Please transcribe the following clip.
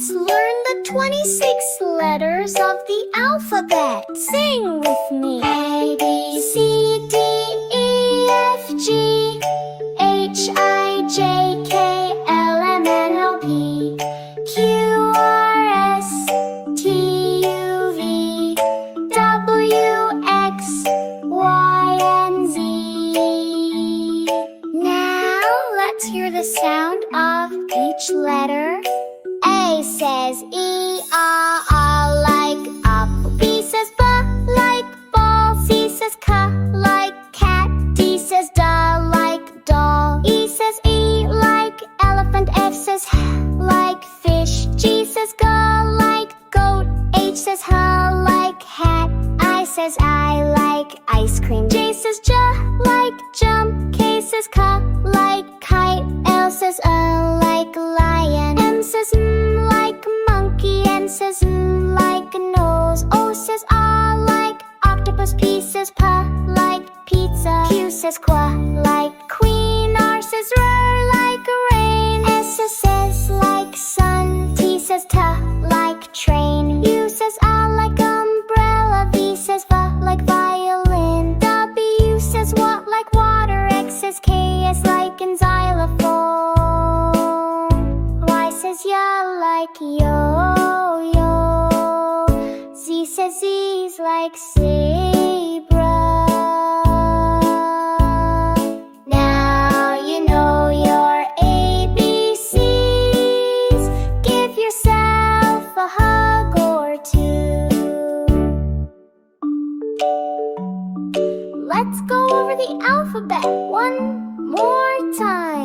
Let's learn the 26 letters of the alphabet. Sing with me. A, B, C, D, E, F, G, H, I, J, K, L, M, N, O, P, Q, R, S, T, U, V, W, X, Y, and Z. Now let's hear the sound of each letter. A says E, like up. B says B, like ball. C says K, like cat. D says D, like doll. E says E, like elephant. F says H, like fish. G says G, like goat. H says H, like hat. I says I, like ice cream. J says J, like jump. K says K, like kite. L says like lion. M says like monkey. N says like nose. O says like octopus. P says P, like pizza. Q says Qu, like queen. R says R, like rain. S says like sun. T says T, like train. U says I, like umbrella. V says V, like violin. W says what, like water. X says K, is like in xylophone. Y says ya, like yo-yo. Z says Z's, like zebra. Now you know your ABCs. Give yourself a hug or two. Let's go over the alphabet one more time.